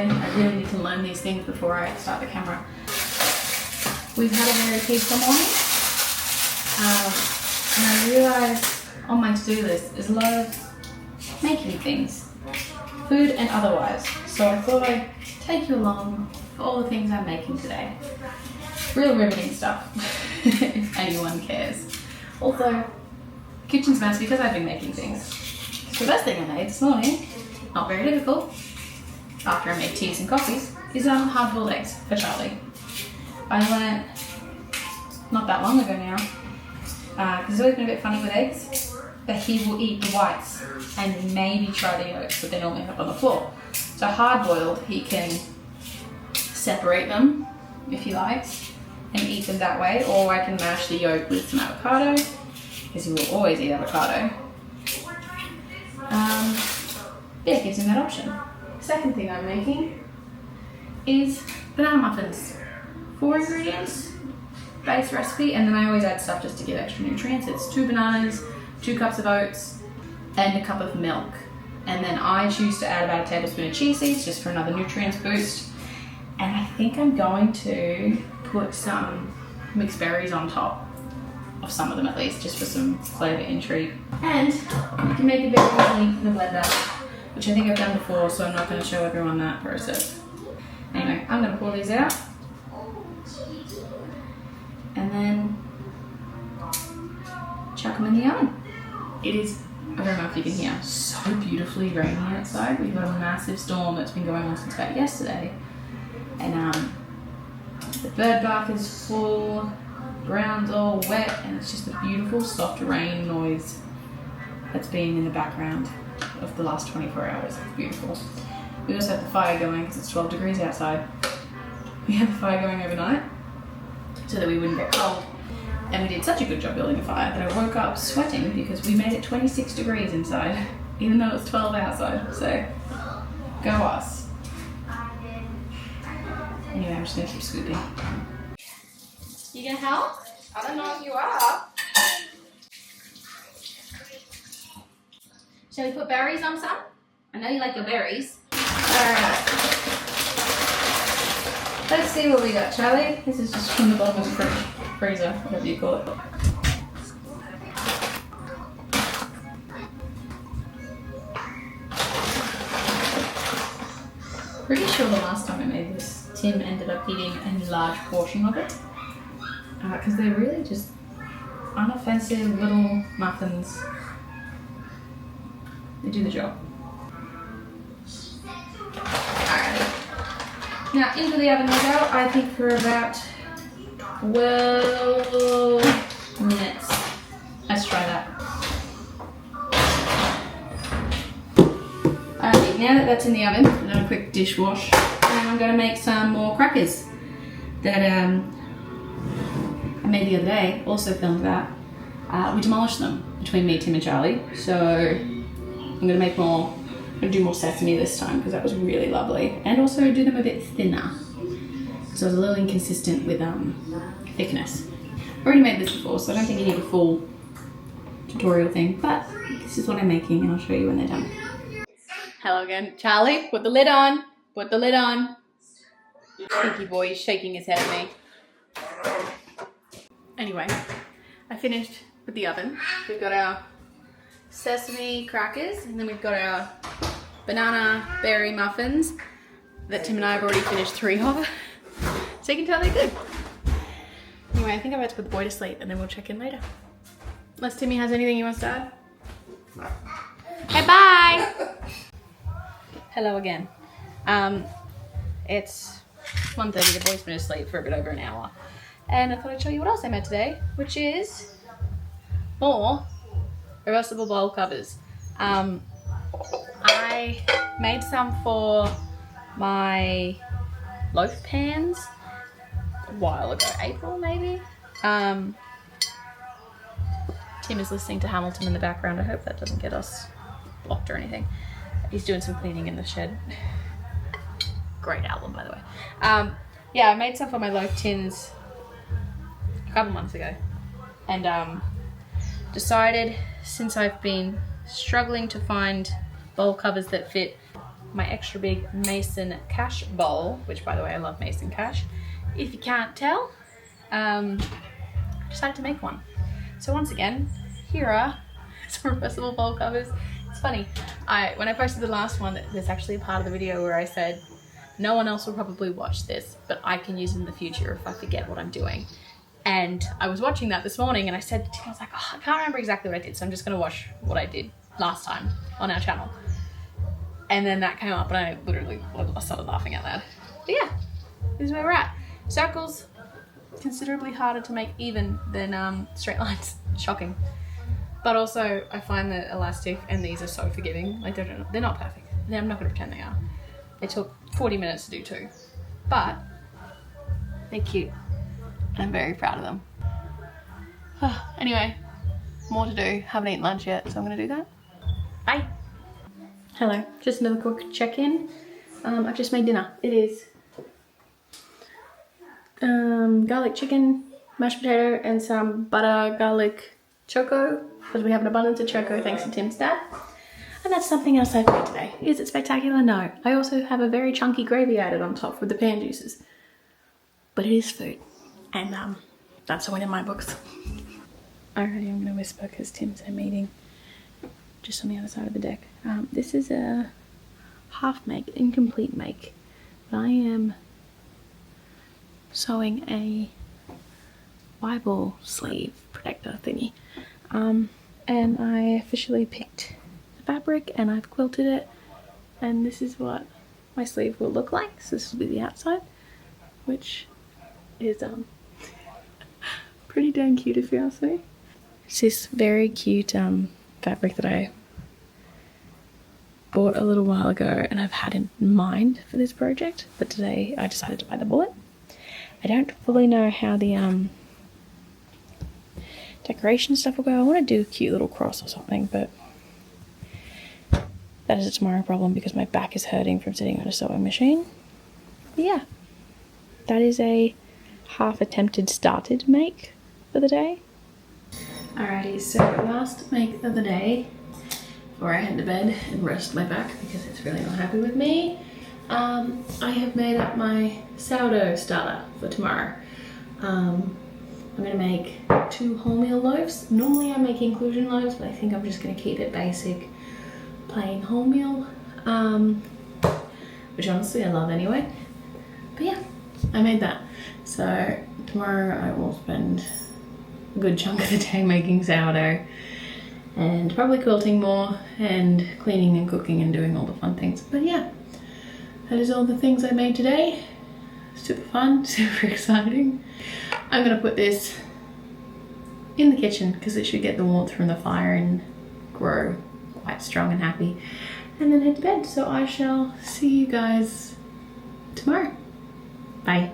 today. I really need to learn these things before I start the camera. We've had a very peaceful morning. And I realised on my to-do list is a lot of making things, food and otherwise. So I thought I'd take you along for all the things I'm making today. Real riveting stuff, if anyone cares. Also, kitchen's mess because I've been making things. So the best thing I made this morning, not very difficult, after I made teas and coffees, is hard-boiled eggs for Charlie. I learned not that long ago now, because he's always been a bit funny with eggs, but he will eat the whites and maybe try the yolks, but they normally end up on the floor. So hard-boiled, he can separate them if he likes and eat them that way, or I can mash the yolk with some avocado, because he will always eat avocado. Yeah, it gives him that option. Second thing I'm making is banana muffins. 4 ingredients, base recipe, and then I always add stuff just to give extra nutrients. It's 2 bananas, 2 cups of oats, and a cup of milk. And then I choose to add about a tablespoon of chia seeds just for another nutrients boost. And I think I'm going to put some mixed berries on top of some of them at least, just for some flavour intrigue. And you can make it very easily in the blender, which I think I've done before, so I'm not going to show everyone that process. Anyway, I'm going to pour these out. And then chuck them in the oven. It is, I don't know if you can hear, so beautifully rainy outside. We've got a massive storm that's been going on since about yesterday. And the bird bark is full, ground's all wet, and it's just a beautiful soft rain noise that's been in the background of the last 24 hours. It's beautiful. We also have the fire going because it's 12 degrees outside. We had the fire going overnight so that we wouldn't get cold. And we did such a good job building a fire that I woke up sweating because we made it 26 degrees inside, even though it's 12 outside. So, go us. Anyway, I'm just gonna keep scooping. You gonna help? I don't know if you are. Shall we put berries on some? I know you like your berries. Alright. Let's see what we got, Charlie. This is just from the bottom of the freezer, whatever you call it. Pretty sure the last time I made this, Tim ended up eating a large portion of it. Because they're really just unoffensive little muffins. They do the job. Now into the oven we go, I think for about 12 minutes. Let's try that. Alright, now that that's in the oven, I've done a quick dishwash, and I'm going to make some more crackers that I made the other day, also filmed that. We demolished them between me, Tim and Charlie, so I'm going to make more. I'm going to do more sesame this time because that was really lovely, and also do them a bit thinner because I was a little inconsistent with thickness. I already made this before, so I don't think you need a full tutorial thing, but this is what I'm making and I'll show you when they're done. Hello again. Charlie, put the lid on. Put the lid on. Stinky boy is shaking his head at me. Anyway, I finished with the oven. We've got our sesame crackers, and then we've got our banana berry muffins that Tim and I have already finished 3 of. So you can tell they're good. Anyway, I think I'm about to put the boy to sleep and then we'll check in later. Unless Timmy has anything he wants to add. Okay, bye! Hello again. It's 1:30, the boy's been asleep for a bit over an hour. And I thought I'd show you what else I made today, which is more reversible bowl covers. I made some for my loaf pans a while ago, April maybe. Tim is listening to Hamilton in the background. I hope that doesn't get us blocked or anything. He's doing some cleaning in the shed. Great album, by the way. Yeah, I made some for my loaf tins a couple months ago, and decided, since I've been struggling to find bowl covers that fit my extra big mason cash bowl, which by the way, I love mason cash. If you can't tell, decided to make one. So once again, here are some reversible bowl covers. It's funny, when I posted the last one, there's actually a part of the video where I said, no one else will probably watch this, but I can use it in the future if I forget what I'm doing. And I was watching that this morning and I said to Tim, I was like, oh, I can't remember exactly what I did, so I'm just gonna watch what I did last time on our channel. And then that came up and I literally started laughing at that. But yeah, this is where we're at. Circles, considerably harder to make even than straight lines. Shocking. But also I find that elastic and these are so forgiving. Like they're not perfect. I'm not gonna pretend they are. They took 40 minutes to do too, but they're cute. And I'm very proud of them. Anyway, more to do. Haven't eaten lunch yet, so I'm gonna do that. Bye. Hello, just another quick check-in. I've just made dinner. It is garlic chicken, mashed potato, and some butter garlic choco, because we have an abundance of choco thanks to Tim's dad. And that's something else I've made today. Is it spectacular? No. I also have a very chunky gravy added on top with the pan juices. But it is food. And that's a win in my books. Alrighty, I'm gonna whisper because Tim's in a meeting just on the other side of the deck. This is a half make, incomplete make. But I am sewing a Bible sleeve protector thingy. And I officially picked the fabric and I've quilted it. And this is what my sleeve will look like. So this will be the outside, which is pretty dang cute if you ask me. It's this very cute fabric that I bought a little while ago and I've had in mind for this project, but today I decided to buy the bullet. I don't fully know how the decoration stuff will go. I want to do a cute little cross or something, but that is a tomorrow problem because my back is hurting from sitting on a sewing machine. But yeah, that is a half attempted started make for the day. Alrighty, so last make of the day before I head to bed and rest my back because it's really not happy with me. I have made up my sourdough starter for tomorrow. I'm gonna make 2 wholemeal loaves. Normally I make inclusion loaves, but I think I'm just gonna keep it basic, plain wholemeal, which honestly I love anyway. But yeah, I made that. So tomorrow I will spend a good chunk of the day making sourdough and probably quilting more and cleaning and cooking and doing all the fun things. But yeah, that is all the things I made today. Super fun, super exciting. I'm gonna put this in the kitchen because it should get the warmth from the fire and grow quite strong and happy, and then head to bed. So I shall see you guys tomorrow. Bye.